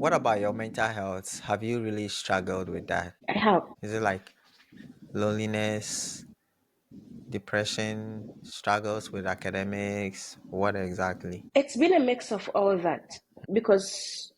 What about your mental health? Have you really struggled with that? I have. Is it like loneliness, depression, struggles with academics? What exactly? It's been a mix of all that because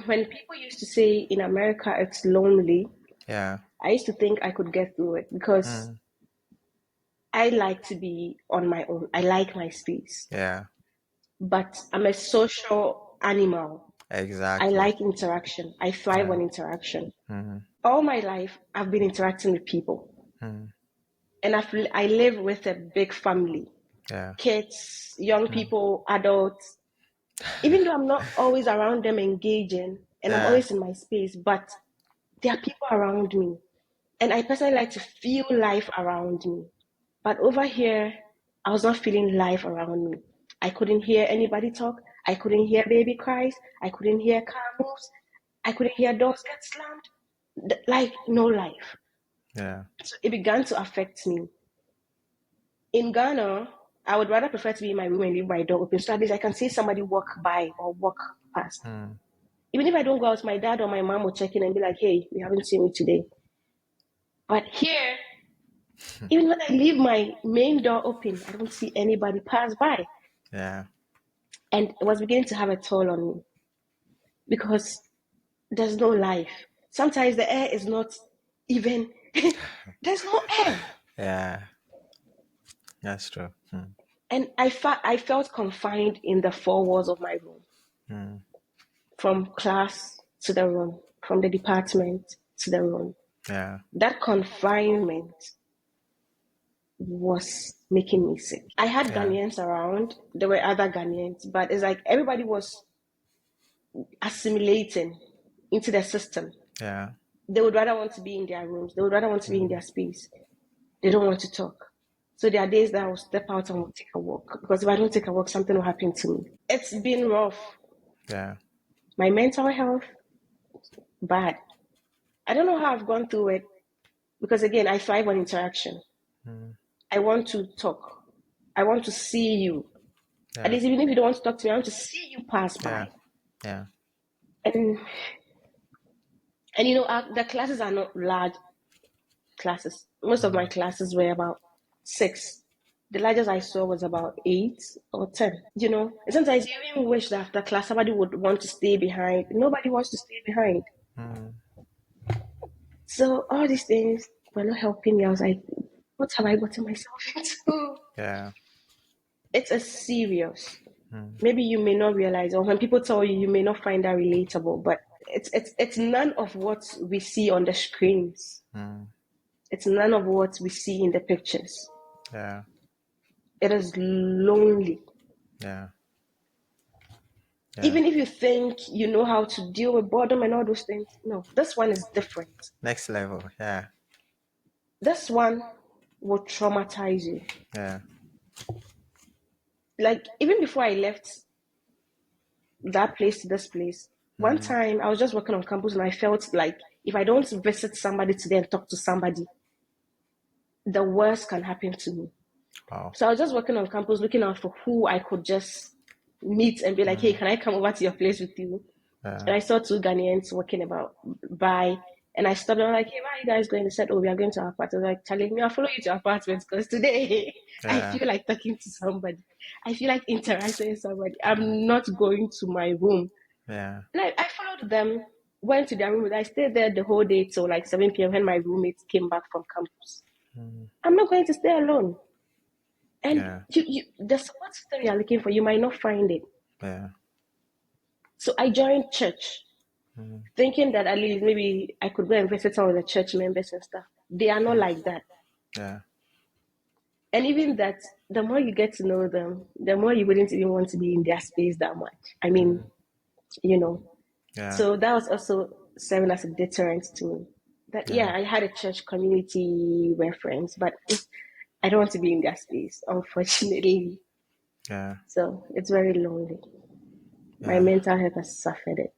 when people used to say in America it's lonely, Yeah. I used to think I could get through it because Mm, I like to be on my own. I like my space. yeah. But I'm a social animal. I Exactly. like interaction. I thrive Yeah. on interaction. Mm-hmm. All my life, I've been interacting with people. Mm, And I live with a big family, yeah. kids, young Mm, people, adults. Even though I'm not always around them engaging and I'm yeah. always in my space, but there are people around me. And I personally like to feel life around me. But over here, I was not feeling life around me. I couldn't hear anybody talk. I couldn't hear baby cries. I couldn't hear car moves. I couldn't hear doors get slammed. Like no life. Yeah. So it began to affect me. In Ghana, I would rather prefer to be in my room and leave my door open so at least I can see somebody walk by or walk past. Mm, Even if I don't go out, my dad or my mom will check in and be like, hey, we haven't seen you today. But here, even when I leave my main door open, I don't see anybody pass by. yeah. And it was beginning to have a toll on me because there's no life. Sometimes the air is not even, there's no air. Yeah. That's true. Mm, And I felt confined in the four walls of my room, mm, from class to the room, from the department to the room. yeah. That confinement was making me sick. I had Yeah. Ghanaians around. There were other Ghanaians, but it's like everybody was assimilating into the system. Yeah. They would rather want to be in their rooms. They would rather want to be in Mm, their space. They don't want to talk. So there are days that I will step out and will take a walk because if I don't take a walk, something will happen to me. It's been rough. yeah. My mental health, bad. I don't know how I've gone through it because again, I thrive on interaction. Mm, I want to talk. I want to see you. At yeah. least even if you don't want to talk to me, I want to see you pass Yeah. by. Yeah. And the classes are not large classes. Most of my Mm, classes were about six. The largest I saw was about 8 or 10. And sometimes you even wish that after class somebody would want to stay behind. Nobody wants to stay behind. mm, So all these things were not helping me. I was like, what have I gotten myself into? yeah. It's a serious. Mm, Maybe you may not realize, or when people tell you, you may not find that relatable, but it's none of what we see on the screens. mm, It's none of what we see in the pictures. yeah. It is lonely. Yeah. Yeah. Even if you think you know how to deal with boredom and all those things, no, this one is different. Next level. Yeah. This one will traumatize you. Yeah. Like, even before I left that place to this place, one Mm, time I was just working on campus and I felt like if I don't visit somebody today and talk to somebody, the worst can happen to me. wow. So I was just working on campus looking out for who I could just meet and be like, hey, Mm, can I come over to your place with you? yeah. And I saw two Ghanaians walking about by, and I stopped. And I'm like, "Hey, where are you guys going?" They said, "Oh, we are going to our apartment." I was like, "Telling me, I'll follow you to our apartment because today I Yeah. feel like talking to somebody. I feel like interacting with somebody. I'm not going to my room." Yeah. And I followed them, went to their room. I stayed there the whole day till like 7 p.m. when my roommates came back from campus. Mm, I'm not going to stay alone. And yeah. the support system you're looking for, you might not find it. Yeah. So I joined church, Mm, thinking that at least maybe I could go and visit some of the church members and stuff. They are not like that. yeah. And even that, the more you get to know them, the more you wouldn't even want to be in their space that much. I mean, Mm, you know. yeah. So that was also serving as a deterrent to me. That, Yeah. yeah, I had a church community reference, but I don't want to be in their space, unfortunately. Yeah. So it's very lonely. My Yeah. mental health has suffered it.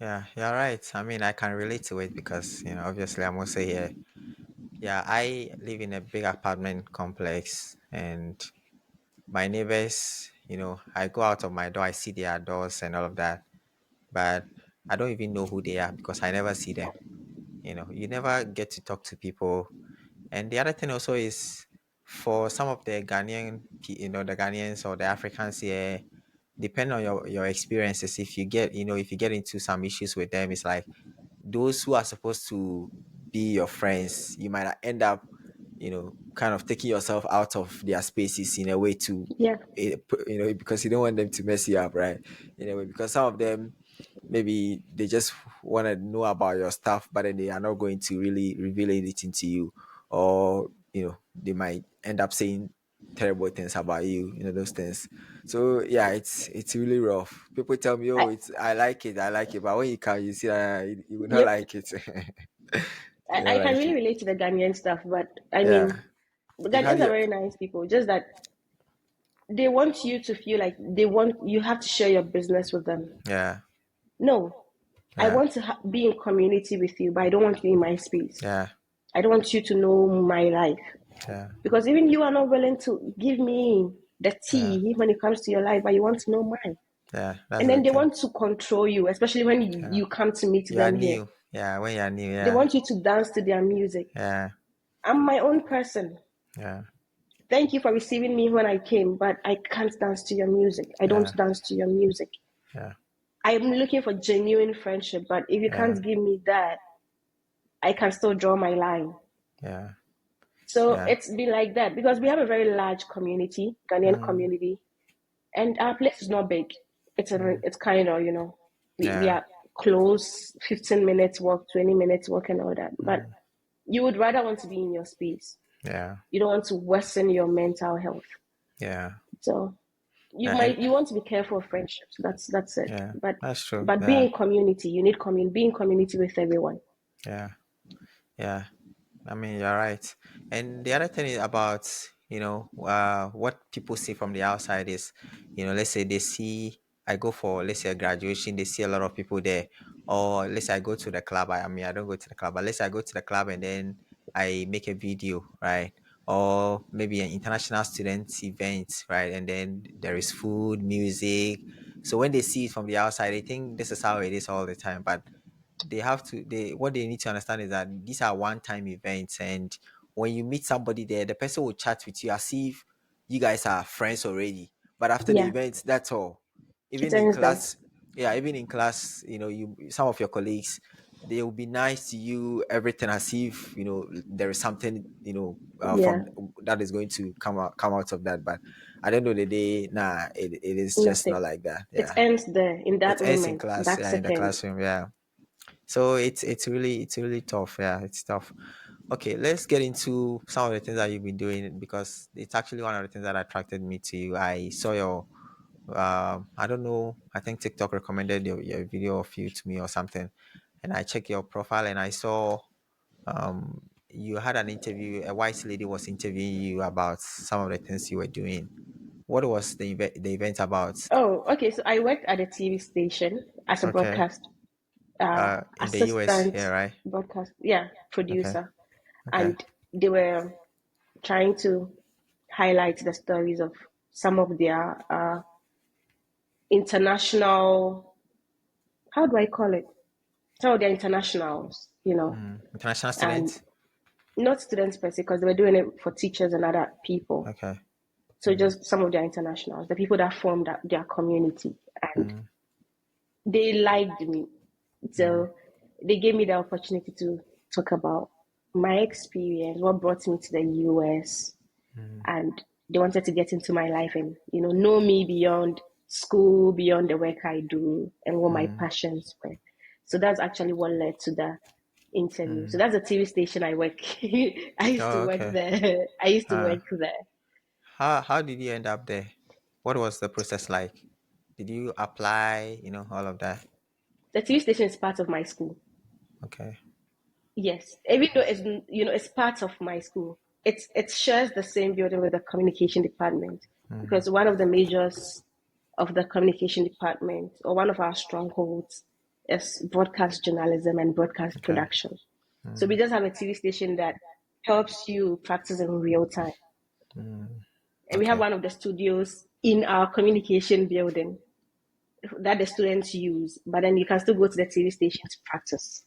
Yeah. You're right. I mean, I can relate to it because, obviously I'm also here. Yeah. I live in a big apartment complex and my neighbors, I go out of my door, I see their doors and all of that. but I don't even know who they are because I never see them. You never get to talk to people. And the other thing also is for some of the the Ghanaians or the Africans here, depend on your experiences. If you get into some issues with them, it's like those who are supposed to be your friends, you might end up, kind of taking yourself out of their spaces in a way to, Yeah. because you don't want them to mess you up, right? In a way, because some of them maybe they just want to know about your stuff, but then they are not going to really reveal anything to you, or they might end up saying terrible things about you, those things. So yeah, it's really rough. People tell me, I, oh, it's I like it, but when you come, you see that you will not yep. like it. You I don't can like really it. relate to the Ghanaian stuff, but I Yeah, mean, the you've had Ghanaians are your very nice people. Just that they want you to feel like they want you have to share your business with them. yeah, No, I yeah, want to be in community with you, but I don't want you in my space. yeah, I don't want you to know my life yeah, because even you are not willing to give me the yeah, tea when it comes to your life, but you want to know mine. yeah. That's And the then they thing. want to control you, especially when Yeah, you come to meet you are them here. new. Yeah, when you are new. They Yeah, want you to dance to their music. yeah, I'm my own person. yeah, Thank you for receiving me when I came, but I can't dance to your music. I don't yeah, dance to your music. yeah, I'm looking for genuine friendship, but if you yeah, can't give me that, I can still draw my line. yeah, So yeah. it's been like that because we have a very large community, Ghanaian Mm, community, and our place is not big. mm, It's kind of, we yeah, are close, 15 minutes walk, 20 minutes walk and all that. But mm, you would rather want to be in your space. yeah, You don't want to worsen your mental health. yeah. So And you want to be careful of friendships. That's it. yeah, But that's true. but Yeah, being community, you need be in community with everyone. yeah, yeah. I mean, you're right. And the other thing is about, what people see from the outside is, let's say they see, I go for, let's say, a graduation, they see a lot of people there. Or let's say I go to the club. I mean, I don't go to the club, but let's say I go to the club and then I make a video, right? Or maybe an international student event, right? And then there is food, music. So when they see it from the outside, they think this is how it is all the time. But they what they need to understand is that these are one-time events, and when you meet somebody there, the person will chat with you as if you guys are friends already, but after the Yeah, event, that's all. it Even in ends there. class, yeah, even in class, you some of your colleagues, they will be nice to you, everything as if there is something Yeah, from that is going to come out of that. But at the end of the day, nah, it is just nothing. not like that. It Yeah, ends there in it that ends in moment. class, That's yeah, in it the ends. classroom, yeah. So it's really tough. Yeah, it's tough. Okay, let's get into some of the things that you've been doing because it's actually one of the things that attracted me to you. I saw your I don't know, I think TikTok recommended your video of you to me or something. And I checked your profile and I saw you had an interview, a white lady was interviewing you about some of the things you were doing. What was the event about? Oh, okay. So I worked at a TV station as a Okay. broadcast In the US assistant here, right? broadcast, yeah, Okay. producer, Okay. and they were trying to highlight the stories of some of their international. How do I call it? Some of their internationals, International and students? not students per se, because they were doing it for teachers and other people. Okay. So just some of their internationals, the people that formed their community, and Mm, they liked me. mm, So they gave me the opportunity to talk about my experience, what brought me to the US, mm, and they wanted to get into my life and know me beyond school, beyond the work I do, and what my mm, passions were. So that's actually what led to the interview. So mm. that's a TV station I work. I used to Oh, work okay. there. I used to Uh, work there. how did you end up there? What was the process like? Did you apply? All of that. The TV station is part of my school. Okay. Yes, even though it's part of my school. It shares the same building with the communication department Mm, because one of the majors of the communication department, or one of our strongholds, is broadcast journalism and broadcast okay. production. So we Mm, just have a TV station that helps you practice in real time, mm, and we have okay. one of the studios in our communication building. that the students use, but then you can still go to the TV station to practice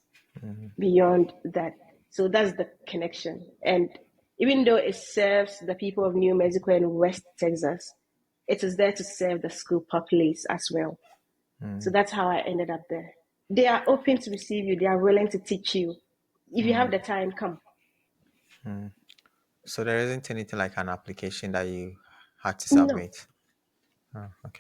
beyond that. So that's the connection. And even though it serves the people of New Mexico and West Texas, it is there to serve the school populace as well. So Mm, that's how I ended up there. They are open to receive you, they are willing to teach you. If you have mm, the time, come. mm. So there isn't anything like an application that you had to No, submit. Oh, okay.